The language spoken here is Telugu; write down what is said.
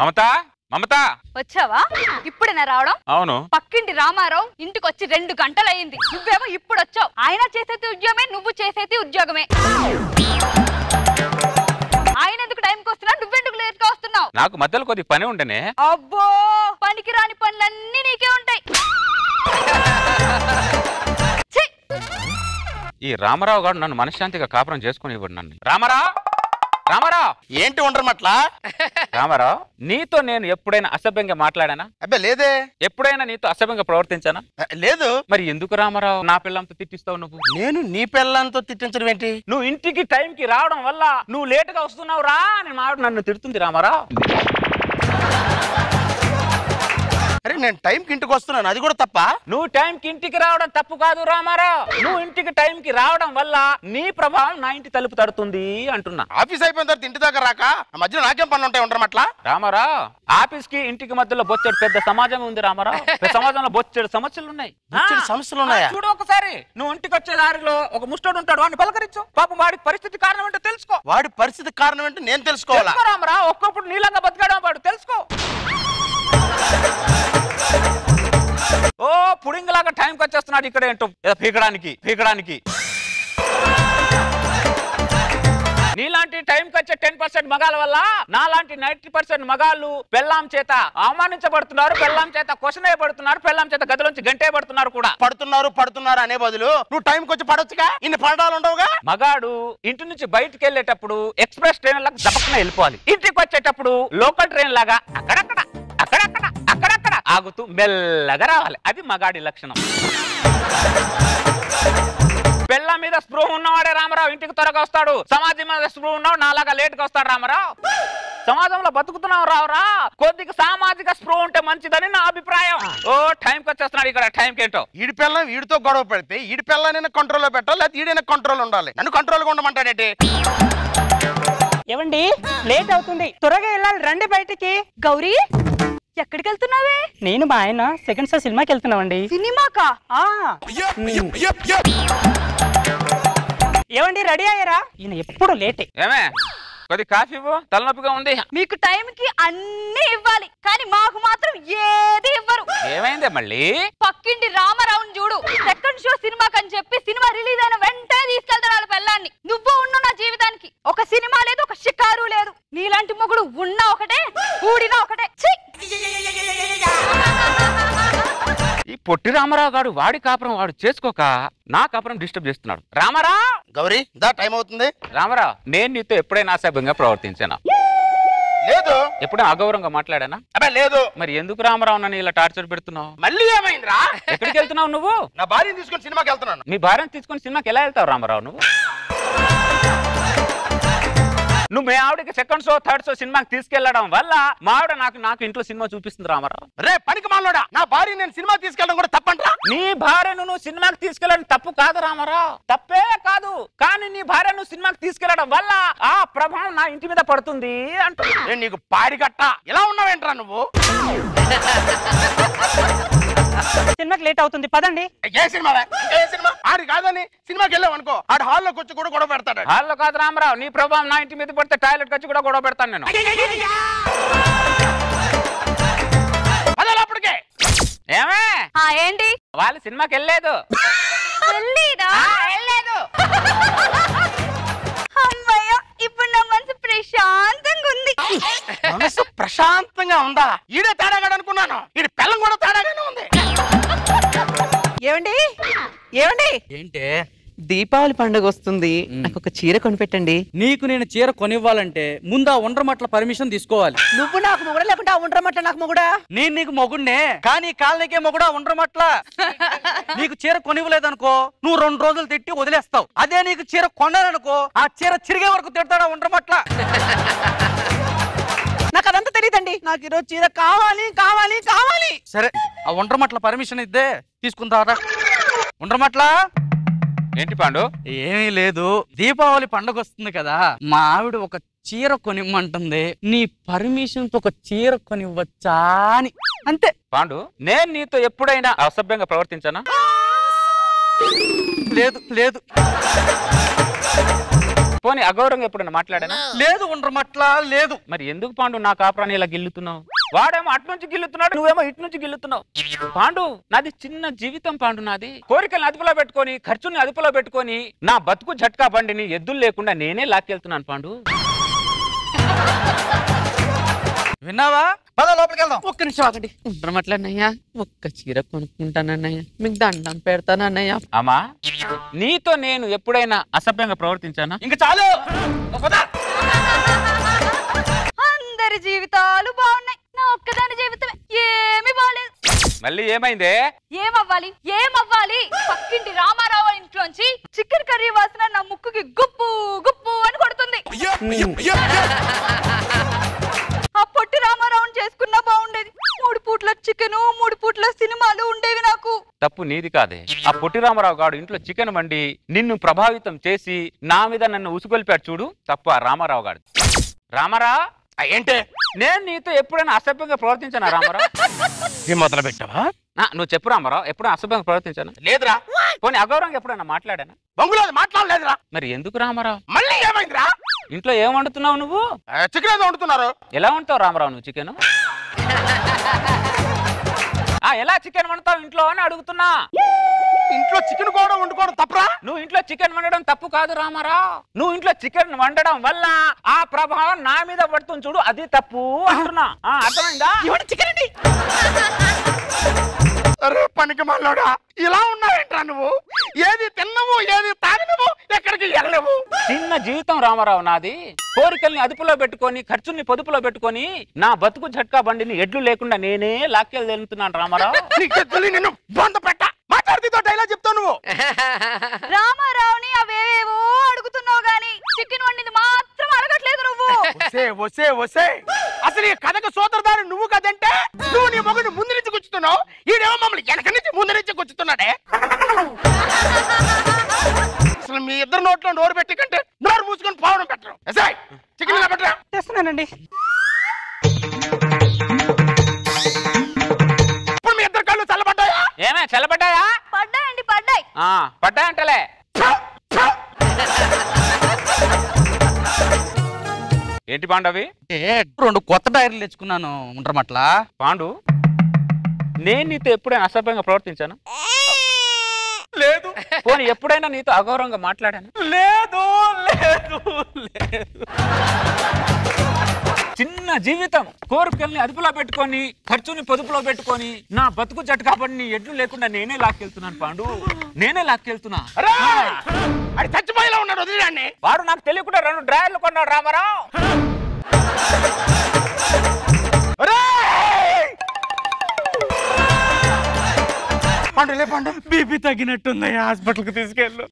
మమత మమత వచ్చావా? ఇప్పుడేనా రావడం? అవును. పక్కింటి రామారావు ఇంటికి వచ్చి 2 గంటలయ్యింది. నువ్వేమో ఇప్పుడు వచ్చావు. ఆయన చేసేది ఉద్యోగమే, నువ్వు చేసేది ఉద్యోగమే. ఆయన ఎందుకు టైంకి వస్తున్నా, నువ్వెందుకు లేట్ గా వస్తున్నావు? నాకు మధ్యలో కొద్ది పని ఉండనే. అబ్బో, పనికి రాని పనులన్నీ నీకే ఉంటాయి. ఈ రామారావు గారు నన్ను మనశ్శాంతిగా కాపురం చేసుకుని ఇవ్వడు నన్ను. రామారావు రామారావు ఏంటి ఉండరమట్లా? రామారావు, నీతో నేను ఎప్పుడైనా అసభ్యంగా మాట్లాడానా? అబ్బే లేదే. ఎప్పుడైనా నీతో అసభ్యంగా ప్రవర్తించానా? లేదు. మరి ఎందుకు రామారావు నా పిల్లంతో తిట్టిస్తావు నువ్వు? నేను నీ పిల్లలతో తిట్టించడం ఏంటి? నువ్వు ఇంటికి టైంకి రావడం వల్ల నువ్వు లేటుగా వస్తున్నావు రా అని మావిడ నన్ను తిడుతుంది రామారావు. అరే నేను టైంకి ఇంటికి వస్తున్నాను, అది కూడా తప్ప? నువ్వు టైంకి ఇంటికి రావడం తప్పు కాదు రామారావు. నువ్వు ఇంటికి టైంకి రావడం వల్ల నీ ప్రభావం నా ఇంటి తలుపు తడుతుంది అంటున్నా. ఆఫీస్ అయిపోయిన తర్వాత ఇంటి దాకా రాక ఆ మధ్యలో నాకేం పనులు ఉంటాయి ఉండరమట్లా? రామారావు, ఆఫీస్ కి ఇంటికి మధ్యలో బొచ్చెడు పెద్ద సమాజం ఉంది రామారావు. సమాజంలో బొచ్చెడు సమస్యలు ఉన్నాయి. సమస్యలు ఉన్నాయా? చూడు ఒకసారి, నువ్వు ఇంటికి వచ్చే దారిలో ఒక ముష్టోడు ఉంటాడు, వాడిని పలకరించు. పాపం వాడి పరిస్థితి కారణం ఏంటో తెలుసుకో. వాడి పరిస్థితి కారణం ఏంటో నేను తెలుసుకోవాలా? రామారావు, ఒక్కొప్పుడు నీళ్ళంగా బతకడం వాడు తెలుసుకో. ఓ పుడింగిలాగా టైంకి వచ్చేస్తున్నాడు ఇక్కడ ఏంటో పీకడానికి. నీలాంటి టైంకి వచ్చే 10% మగాళ్ళ వల్ల నాలాంటి 90% మగాళ్ళు పెళ్ళాం చేత అవమానించబడుతున్నారు, పెళ్ళాం చేత క్వశ్చన్ వేయబడుతున్నారు, పెళ్ళాం చేత గదిలోంచి గంటేయబడుతున్నారు కూడా. పడుతున్నారు అనే బదులు నువ్వు టైంకి వచ్చి పడొచ్చుగా, ఇన్ని పడడాలు ఉండవుగా. మగాడు ఇంటి నుంచి బయటకు వెళ్ళేటప్పుడు ఎక్స్ప్రెస్ ట్రైన్ లాగా దపక్కన వెళ్ళిపోవాలి. ఇంటికి వచ్చేటప్పుడు లోకల్ ట్రైన్ లాగా అక్కడక్కడ ఆగుతూ మెల్లగా రావాలి. అది మగాడి లక్షణం. పెళ్ళ మీద స్పృహ ఉన్నవాడే రామారావు ఇంటికి త్వరగా వస్తాడు. సమాజం మీద స్పృహ ఉన్నవాడు నాలాగా లేట్గా వస్తాడు రామారావు. సమాజంలో బతుకుతున్నావు రావురా, కొద్దిగా సామాజిక స్పృహ ఉంటే మంచిదని నా అభిప్రాయం. ఓ టైంకి వచ్చేస్తున్నాడు ఇక్కడ టైంకి ఏంటో. ఈడి పిల్ల వీడితో గొడవ పెడితే ఈడి పిల్లనైనా కంట్రోల్లో పెట్టాలి, లేదా ఈడైనా కంట్రోల్ ఉండాలి. నన్ను కంట్రోల్గా ఉండమంటాడేంటి? ఏమండి, లేట్ అవుతుంది, త్వరగా వెళ్ళాలి, రండి బయటికి. గౌరీ, ఎక్కడికి వెళ్తున్నావే? నేను మా ఆయన సెకండ్ షో సినిమాకి వెళ్తున్నామండి. సినిమాకా? ఏమండి, రెడీ అయ్యారా? ఈయన ఎప్పుడు లేటే. ఏమే కొద్ది కాఫీ ఇవ్వు, తలనొప్పిగా ఉంది. మీకు టైంకి అన్ని ఇవ్వాలి, కానీ మాకు మాత్రం ఏది ఇవ్వరు. ఏమైందే మళ్ళీ? పక్కింటి రామారావుని చూడు, సెకండ్ షో సినిమాకి అని చెప్పి సినిమా రిలీజ్ అయిన వెంటనే తీసుకెళ్తాడు వాళ్ళ పెళ్ళాన్ని. నువ్వు ఉన్న నా జీవితానికి ఒక సినిమా లేదు, ఒక షికారు లేదు. నీలాంటి మొగుడు ఉన్నా ఒకటే, ఊడినా ఒకటే. ఈ పొట్టి రామారావు గారు వాడి కాపురం వాడు చేసుకోక నా కాపురం డిస్టర్బ్ చేస్తున్నాడు. రామారావు, గౌరీ దా, టైం అవుతుంది. రామారావు, నేను నీతో ఎప్పుడైనా అసభ్యంగా ప్రవర్తించానా? లేదు. ఎప్పుడైనా అగౌరవంగా మాట్లాడానా? అబ్బా లేదు. మరి ఎందుకు రామారావు నన్ను ఇలా టార్చర్ పెడుతున్నావు? మళ్ళీ ఏమైందిరా? ఎక్కడికి వెళ్తున్నావు నువ్వు? నా భార్యను తీసుకొని సినిమాకి వెళ్తున్నాను. మీ భార్యను తీసుకొని సినిమాకి ఎలా వెళ్తావు రామారావు నువ్వు? నువ్వు మీ ఆవిడకి సెకండ్ షో థర్డ్ షో సినిమాకి తీసుకెళ్లడం వల్ల మా ఆవిడ నాకు ఇంట్లో సినిమా చూపిస్తుంది రామారావు. రే పనికి మాలోడా, నా భార్య నేను సినిమా తీసుకెళ్ళడం కూడా తప్పంటరా? నీ భార్యను నువ్వు సినిమాకి తీసుకెళ్ళడం తప్పు కాదు రామారావు, తప్పే కాదు. కానీ నీ భార్యను సినిమాకి తీసుకెళ్లడం వల్ల ఆ ప్రభావం నా ఇంటి మీద పడుతుంది అంటూ. నేను నీకు పాడిగట్ట ఇలా ఉన్నావేంట్రా నువ్వు? సినిమాకి లేట్ అవుతుంది, పదండి. ఏ సినిమా? ఏ సినిమా? ఆడి కాదని సినిమాకి వెళ్ళావు అనుకో, ఆడు హాల్లోకి వచ్చి కూడా గొడవ పెడతాడు. హాల్లో కాదు రామారావు, నీ ప్రభావం నా ఇంటి మీద పడితే టాయిలెట్ వచ్చి కూడా గొడవ పెడతాను నేను. అప్పటికే ఏమే ఏంటి? వాళ్ళు సినిమాకి వెళ్ళలేదు. అమ్మయ్య, ఇప్పుడు నా మనసు ప్రశాంతంగా ఉంది. మనసు ప్రశాంతంగా ఉందా? ఈడే తేడాగాడు అనుకున్నాను, ఈడి పిల్లం కూడా తేడాగానే ఉంది. ఏమండి ఏమండి ఏంటే? దీపావళి పండుగ వస్తుంది, నాకు ఒక చీర కొనిపెట్టండి. నీకు నేను చీర కొనివ్వాలంటే ముందు ఆ ఉండమట్ల పర్మిషన్ తీసుకోవాలి. నువ్వు నాకు మొగుడా, లేకుంటే ఆ ఉండరమట్ల నాకు మొగుడా? నేను నీకు మొగుడినే, కానీ కాలనీకే మొగుడా ఉండమట్ల. నీకు చీర కొనివ్వలేదనుకో నువ్వు 2 రోజులు తిట్టి వదిలేస్తావు. అదే నీకు చీర కొన్నాననుకో ఆ చీర చిరిగే వరకు తిడతాడా ఉండమట్ల. నాకు అదంతా తెలియదండి, నాకు ఈరోజు చీర కావాలి కావాలి కావాలి. సరే, ఆ ఉండమట్ల పర్మిషన్ ఇద్దే తీసుకుంటారా? ఉండమట్ల. ఏంటి పాండు? ఏమీ లేదు, దీపావళి పండుగ వస్తుంది కదా, మా ఆవిడ ఒక చీర కొనిమ్మంటుంది. నీ పర్మిషన్ తో ఒక చీర కొనివ్వచ్చా అని. అంతే. పాండు, నేను నీతో ఎప్పుడైనా అసభ్యంగా ప్రవర్తించానా? లేదు లేదు. పోనీ అగౌరవంగా ఎప్పుడైనా మాట్లాడానా? లేదు ఉండమట్లా లేదు. మరి ఎందుకు పాండు నా కాపురాన్ని ఇలా గిల్లుతున్నావు? వాడేమో అటు నుంచి గిల్లుతున్నాడు, నువ్వేమో ఇటు నుంచి గిల్లుతున్నావు. పాండు నాది చిన్న జీవితం పాండు, నాది కోరికలను అదుపులో పెట్టుకొని ఖర్చుని అదుపులో పెట్టుకొని నా బతుకు జట్కా బండిని ఎద్దులు లేకుండా నేనే లాక్కెళ్తున్నాను పాండు. విన్నావా? పద లోపలికి వెళ్దాం. ఒక్క నిమిషం ఆగండి. ఉండమట్లన్నయ్యా, ఒక్క చీర కొనుక్కుంటానన్నయ్యా, మీకు దండం పెడతానన్నయ్యా. అమ్మా, నీతో నేను ఎప్పుడైనా అసభ్యంగా ప్రవర్తించానా? ఇంకా చాలు. అందరి జీవితాలు బాగున్నాయి, నా ఒక్కదాని జీవితమే ఏమి బాలేదు. మళ్ళీ ఏమైందే? ఏమవ్వాలి ఏమవ్వాలి? పక్కింటి రామారావు ఇంట్లోంచి చికెన్ కర్రీ వాసన నా ముక్కుకి గుప్పు గుప్పు అని కొడుతుంది. ఆ పొట్టి రామారావుని చేసుకున్నా బాగుండేది. 3 పూట్ల చికెను 3 పూట్ల సినిమాలు ఉండేవి నాకు. తప్పు నీది కాదే. ఆ పొట్టి రామారావు గాడు ఇంట్లో చికెన్ వండి నిన్ను ప్రభావితం చేసి నా మీద నన్ను ఉసుగొల్పాడు చూడు, తప్పు ఆ రామారావు గాడు. రామారా, ఏంటే నేను నీతో ఎప్పుడైనా అసభ్యంగా ప్రవర్తించానా రామారావు? మొదలు పెట్టావా? నువ్వు చెప్పు రామారావు, ఎప్పుడైనా అసభ్యంగా ప్రవర్తించాను? లేదురా. పోనీ అగౌరవంగా ఎప్పుడైనా మాట్లాడానా? బంగులో మాట్లాడలేదురా. మరి ఎందుకు రామారావు? మళ్ళీ ఏమైందిరా? ఇంట్లో ఏం వండుతున్నావు నువ్వు? చికెన్ ఏదో వండుతున్నారు. ఎలా వండుతావు రామారావు నువ్వు చికెన్? ఎలా చికెన్ వండుతావు ఇంట్లో అని అడుగుతున్నా. ఇంట్లో చికెన్ కూడా వండుకోవడం తప్పురా? నువ్వు ఇంట్లో చికెన్ వండడం తప్పు కాదు రామారావు. నువ్వు ఇంట్లో చికెన్ వండడం వల్ల ఆ ప్రభావం నా మీద పడుతుంది చూడు, అది తప్పు అంటున్నా. అర్థమైందా? చికెన్ అండి. అరే పనికి మళ్ళోడా, ఇలా ఉన్నావేంట్రా నువ్వు? ఏది తిన్నవు, ఏది తాగినవు, ఎక్కడికి వెళ్ళవు. చిన్న జీవితం రామారావు నాది. కోరికల్ని అదుపులో పెట్టుకొని ఖర్చుల్ని పొదుపులో పెట్టుకొని నా బతుకు జట్కా బండిని ఎడ్లు లేకుండా నేనే లాక్కెళ్ళి వెళ్తున్నాను రామారావు. నిన్ను బంద పెట్ట మాట్లాడుతూ డైలాగ్ చెప్తావు నువ్వు. రామారావుని అవేవేవో అడుగుతున్నావు గాని చికెన్ వండింది మాత్రం అడగట్లేదు నువ్వు. వసే అసలు ఈ కథకు సోదరదారు నువ్వు కదంటే నువ్వు నీ మొగుని ముందు నుంచి కూర్చుతున్నావు, ఈడేమో మమ్మల్ని వెనక నుంచి ముందు నుంచి కూర్చుతున్నాడే. అసలు మీ ఇద్దరు నోట్లో నోరు పెట్టి కంటే నోరు మూసుకొని పావడం పెట్టరు. చికెన్ ఇలా పెట్టరా. తెస్తున్నానండి. ఇప్పుడు మీ ఇద్దరు కళ్ళు చల్లబడ్డాయా? ఏమే చల్లబడ్డాయా? పడ్డాయండి పడ్డాయి. పడ్డాయంటలే. ఏంటి పాండవి? 2 కొత్త డైరీలు తెచ్చుకున్నాను ఉండమట్లా. పాండు, నేను నీతో ఎప్పుడైనా అసభ్యంగా ప్రవర్తించాను? లేదు. పోనీ ఎప్పుడైనా నీతో అగౌరవంగా మాట్లాడాను? లేదు లేదు లేదు. చిన్న జీవితం, కోరికల్ని అదుపులో పెట్టుకొని ఖర్చుని పొదుపులో పెట్టుకొని నా బతుకు జట్కా బండిని ఎడ్లు లేకుండా నేనే లాక్కెళ్తున్నాను పాండు, నేనే లాక్కెళ్తున్నా. అది చచ్చిపోయేలా ఉన్నాడు, వదిలేండి. వాడు నాకు తెలియకుండా 2 డ్రాయర్లు కొన్నాడు రామారావు. పండు లే పండు, బీపీ తగ్గినట్టుంది, హాస్పిటల్కి తీసుకెళ్ళు.